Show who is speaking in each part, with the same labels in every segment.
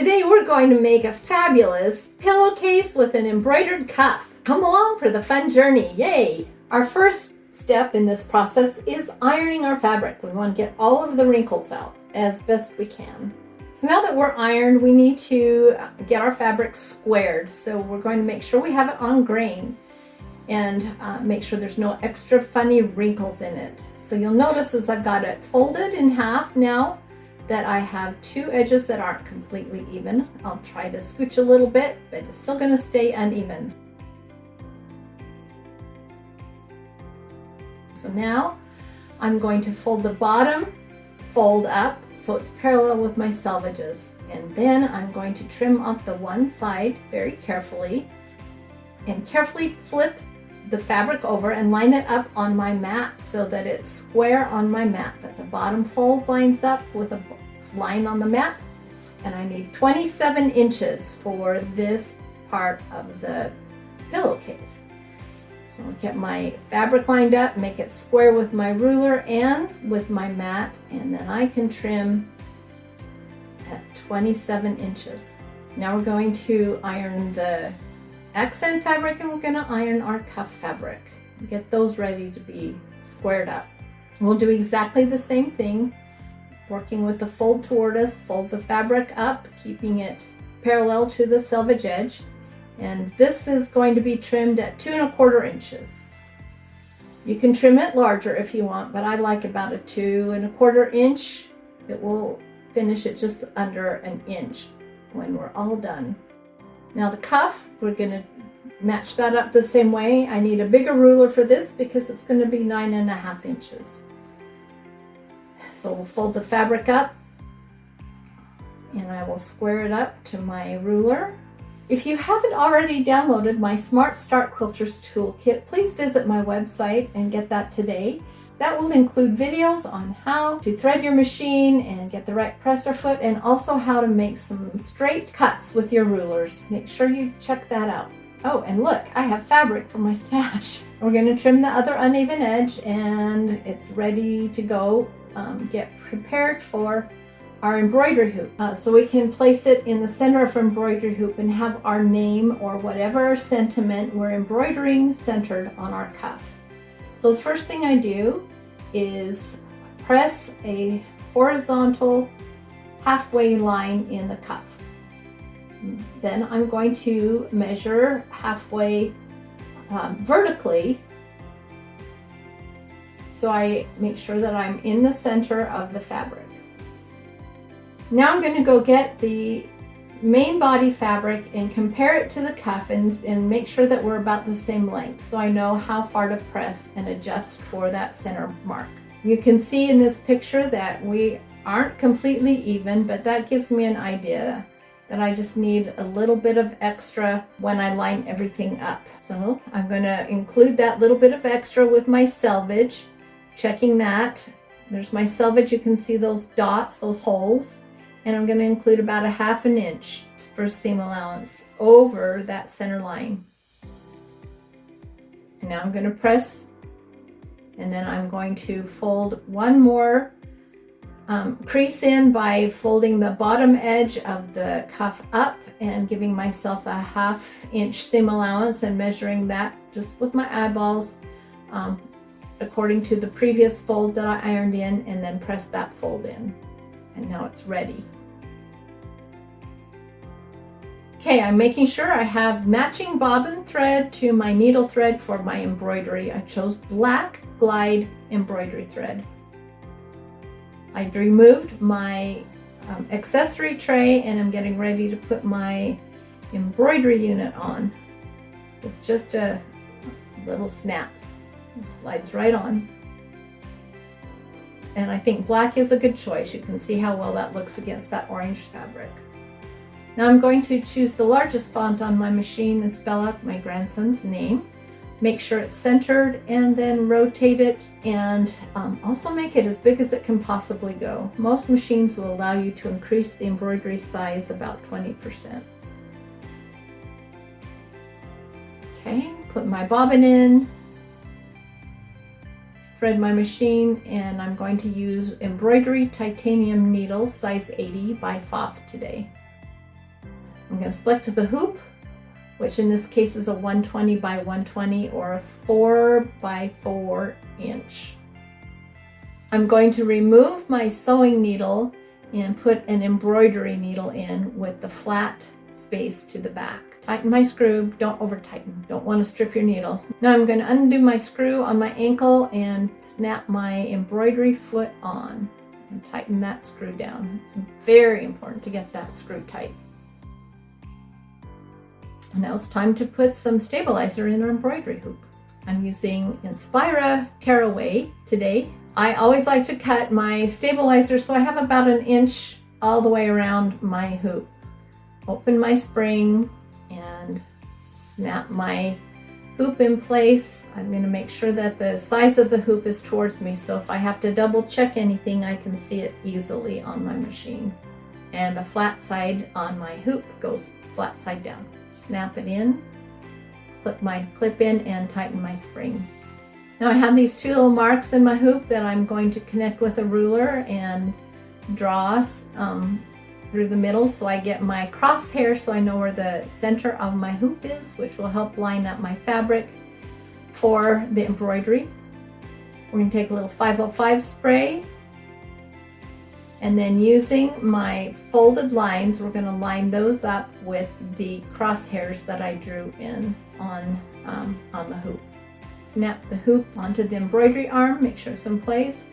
Speaker 1: Today we're going to make a fabulous pillowcase with an embroidered cuff. Come along for the fun journey, yay! Our first step in this process is ironing our fabric. We want to get all of the wrinkles out as best we can. So now that we're ironed, we need to get our fabric squared. So we're going to make sure we have it on grain and make sure there's no extra funny wrinkles in it. So you'll notice as I've got it folded in half now that I have two edges that aren't completely even. I'll try to scooch a little bit, but it's still going to stay uneven. So now I'm going to fold the bottom fold up so it's parallel with my selvages, and then I'm going to trim off the one side very carefully and carefully flip the fabric over and line it up on my mat so that it's square on my mat, that the bottom fold lines up with a line on the mat. And I need 27 inches for this part of the pillowcase. So I'll get my fabric lined up, make it square with my ruler and with my mat, and then I can trim at 27 inches. Now we're going to iron the accent fabric and we're going to iron our cuff fabric. Get those ready to be squared up. We'll do exactly the same thing, working with the fold toward us, fold the fabric up, keeping it parallel to the selvage edge. And this is going to be trimmed at 2 1/4 inches. You can trim it larger if you want, but I like about a 2 1/4 inch. It will finish it just under an inch when we're all done. Now the cuff, we're going to match that up the same way. I need a bigger ruler for this because it's going to be 9 1/2 inches. So we'll fold the fabric up and I will square it up to my ruler. If you haven't already downloaded my Smart Start Quilters Toolkit, please visit my website and get that today. That will include videos on how to thread your machine and get the right presser foot, and also how to make some straight cuts with your rulers. Make sure you check that out. Oh, and look, I have fabric for my stash. We're going to trim the other uneven edge and it's ready to go. Get prepared for our embroidery hoop. So we can place it in the center of embroidery hoop and have our name or whatever sentiment we're embroidering centered on our cuff. So the first thing I do is press a horizontal halfway line in the cuff. Then I'm going to measure halfway vertically, so I make sure that I'm in the center of the fabric. Now I'm going to go get the main body fabric and compare it to the cuff and make sure that we're about the same length, so I know how far to press and adjust for that center mark. You can see in this picture that we aren't completely even, but that gives me an idea that I just need a little bit of extra when I line everything up. So I'm going to include that little bit of extra with my selvage, checking that. There's my selvage, you can see those dots, those holes. And I'm going to include about 1/2 inch for seam allowance over that center line. And now I'm going to press, and then I'm going to fold one more crease in by folding the bottom edge of the cuff up and giving myself a 1/2 inch seam allowance and measuring that just with my eyeballs according to the previous fold that I ironed in, and then press that fold in. And now it's ready. Okay, I'm making sure I have matching bobbin thread to my needle thread for my embroidery. I chose black glide embroidery thread. I've removed my accessory tray and I'm getting ready to put my embroidery unit on with just a little snap. It slides right on. And I think black is a good choice. You can see how well that looks against that orange fabric. Now I'm going to choose the largest font on my machine and spell out my grandson's name. Make sure it's centered and then rotate it, and also make it as big as it can possibly go. Most machines will allow you to increase the embroidery size about 20%. Okay, put my bobbin in. Thread my machine, and I'm going to use embroidery titanium needles size 80 by FOF today. I'm going to select the hoop, which in this case is a 120 by 120 or a 4 by 4 inch. I'm going to remove my sewing needle and put an embroidery needle in with the flat space to the back. Tighten my screw, don't over tighten, don't want to strip your needle. Now I'm going to undo my screw on my ankle and snap my embroidery foot on and tighten that screw down. It's very important to get that screw tight. Now it's time to put some stabilizer in our embroidery hoop. I'm using Inspira Tearaway today. I always like to cut my stabilizer so I have about 1 inch all the way around my hoop. Open my spring and snap my hoop in place. I'm going to make sure that the size of the hoop is towards me, so if I have to double check anything, I can see it easily on my machine. And the flat side on my hoop goes flat side down. Snap it in, clip my clip in, and tighten my spring. Now I have these 2 little marks in my hoop that I'm going to connect with a ruler and draw through the middle so I get my crosshair so I know where the center of my hoop is, which will help line up my fabric for the embroidery. We're going to take a little 505 spray, and then using my folded lines, we're going to line those up with the crosshairs that I drew in on the hoop. Snap the hoop onto the embroidery arm, make sure it's in place.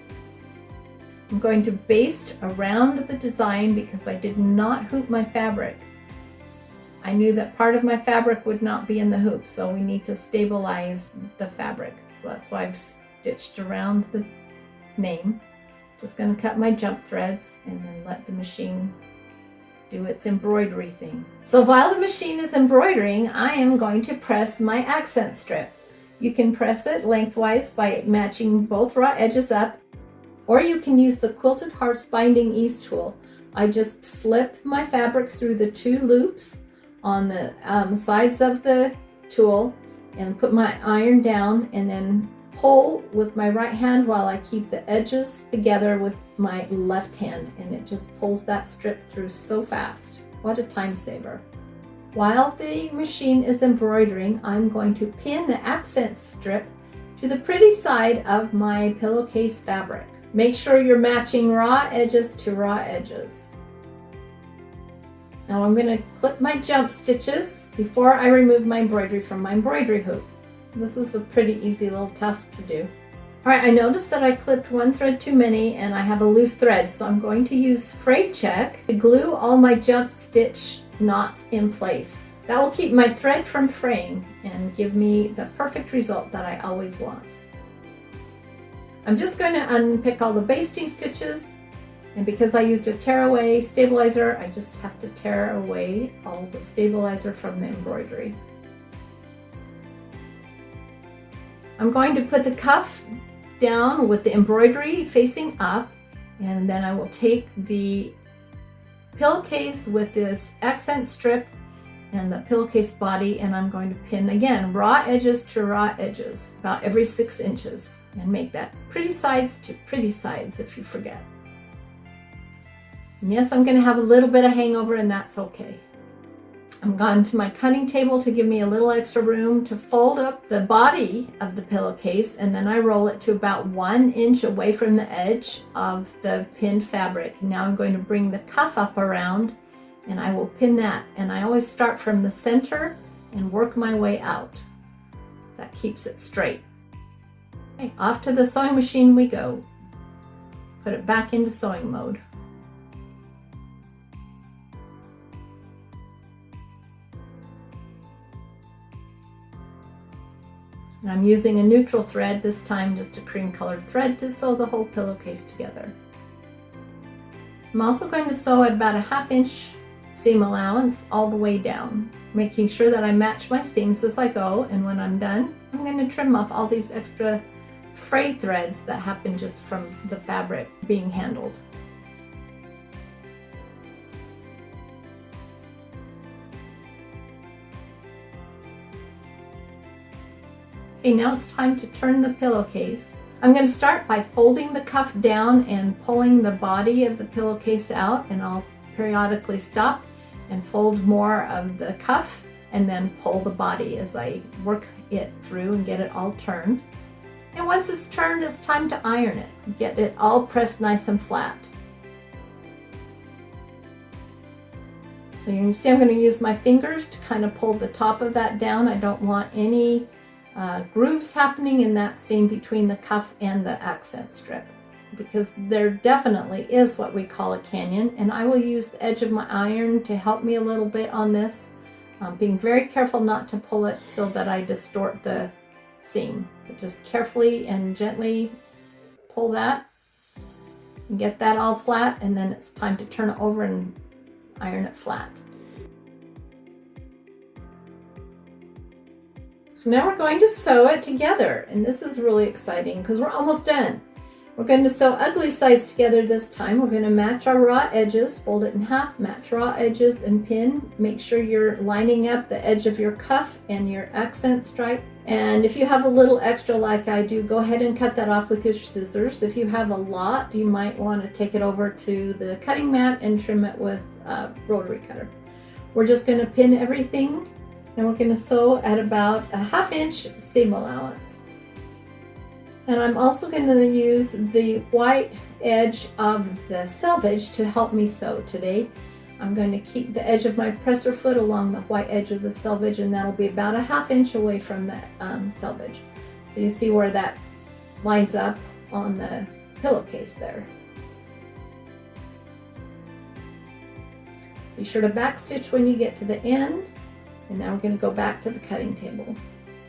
Speaker 1: I'm going to baste around the design because I did not hoop my fabric. I knew that part of my fabric would not be in the hoop, so we need to stabilize the fabric. So that's why I've stitched around the name. Just going to cut my jump threads and then let the machine do its embroidery thing. So while the machine is embroidering, I am going to press my accent strip. You can press it lengthwise by matching both raw edges up, or you can use the Quilted Hearts Binding Ease tool. I just slip my fabric through the 2 loops on the sides of the tool and put my iron down and then pull with my right hand while I keep the edges together with my left hand, and it just pulls that strip through so fast. What a time saver. While the machine is embroidering, I'm going to pin the accent strip to the pretty side of my pillowcase fabric. Make sure you're matching raw edges to raw edges. Now I'm going to clip my jump stitches before I remove my embroidery from my embroidery hoop. This is a pretty easy little task to do. Alright, I noticed that I clipped 1 thread too many and I have a loose thread, so I'm going to use Fray Check to glue all my jump stitch knots in place. That will keep my thread from fraying and give me the perfect result that I always want. I'm just going to unpick all the basting stitches, and because I used a tearaway stabilizer, I just have to tear away all the stabilizer from the embroidery. I'm going to put the cuff down with the embroidery facing up, and then I will take the pillowcase with this accent strip and the pillowcase body, and I'm going to pin again raw edges to raw edges about every 6 inches and make that pretty sides to pretty sides if you forget. And yes, I'm going to have a little bit of hangover, and that's okay. I'm gone to my cutting table to give me a little extra room to fold up the body of the pillowcase, and then I roll it to about 1 inch away from the edge of the pinned fabric. Now I'm going to bring the cuff up around and I will pin that, and I always start from the center and work my way out. That keeps it straight. Okay, off to the sewing machine we go. Put it back into sewing mode. And I'm using a neutral thread this time, just a cream colored thread, to sew the whole pillowcase together. I'm also going to sew at about a 1/2 inch seam allowance all the way down, making sure that I match my seams as I go, and when I'm done, I'm going to trim off all these extra fray threads that happen just from the fabric being handled. Okay, now it's time to turn the pillowcase. I'm going to start by folding the cuff down and pulling the body of the pillowcase out, and I'll periodically stop and fold more of the cuff and then pull the body as I work it through and get it all turned. And once it's turned, it's time to iron it. Get it all pressed nice and flat. So you can see I'm going to use my fingers to kind of pull the top of that down. I don't want any grooves happening in that seam between the cuff and the accent strip, because there definitely is what we call a canyon, and I will use the edge of my iron to help me a little bit on this, being very careful not to pull it so that I distort the seam, but just carefully and gently pull that and get that all flat, and then it's time to turn it over and iron it flat. So now we're going to sew it together, and this is really exciting because we're almost done. We're going to sew ugly sides together this time. We're going to match our raw edges, fold it in half, match raw edges and pin. Make sure you're lining up the edge of your cuff and your accent stripe. And if you have a little extra like I do, go ahead and cut that off with your scissors. If you have a lot, you might want to take it over to the cutting mat and trim it with a rotary cutter. We're just going to pin everything, and we're going to sew at about a 1/2 inch seam allowance. And I'm also going to use the white edge of the selvage to help me sew today. I'm going to keep the edge of my presser foot along the white edge of the selvage, and that'll be about a 1/2 inch away from the selvage. So you see where that lines up on the pillowcase there. Be sure to backstitch when you get to the end. And now we're going to go back to the cutting table.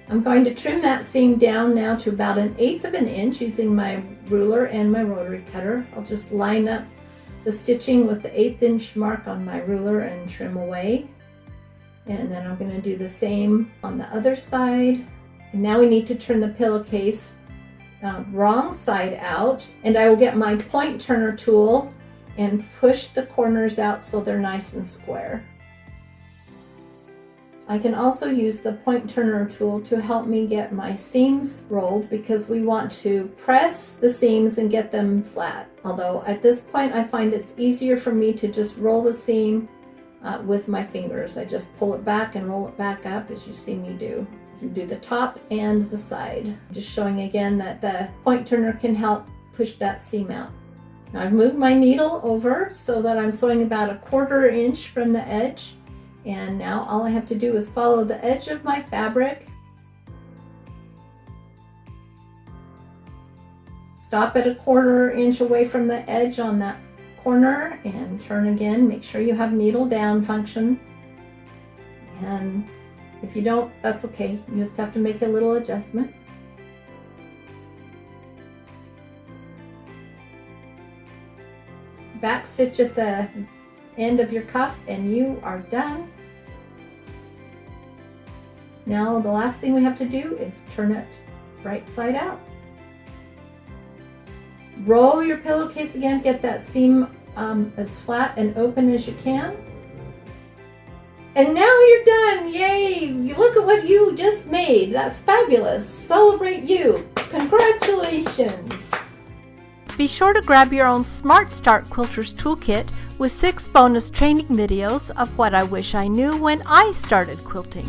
Speaker 1: I'm going to trim that seam down now to about 1/8 of an inch using my ruler and my rotary cutter. I'll just line up the stitching with the 1/8 inch mark on my ruler and trim away. And then I'm going to do the same on the other side. And now we need to turn the pillowcase wrong side out. And I will get my point turner tool and push the corners out so they're nice and square. I can also use the point turner tool to help me get my seams rolled, because we want to press the seams and get them flat. Although at this point I find it's easier for me to just roll the seam with my fingers. I just pull it back and roll it back up as you see me do. You do the top and the side. Just showing again that the point turner can help push that seam out. Now I've moved my needle over so that I'm sewing about 1/4 inch from the edge. And now all I have to do is follow the edge of my fabric, stop at 1/4 inch away from the edge on that corner, and turn again. Make sure you have needle down function. And if you don't, that's okay. You just have to make a little adjustment. Back stitch at the end of your cuff and you are done. Now the last thing we have to do is turn it right side out. Roll your pillowcase again to get that seam as flat and open as you can. And now you're done! Yay! Look at what you just made. That's fabulous. Celebrate you. Congratulations!
Speaker 2: Be sure to grab your own Smart Start Quilters Toolkit with 6 bonus training videos of what I wish I knew when I started quilting.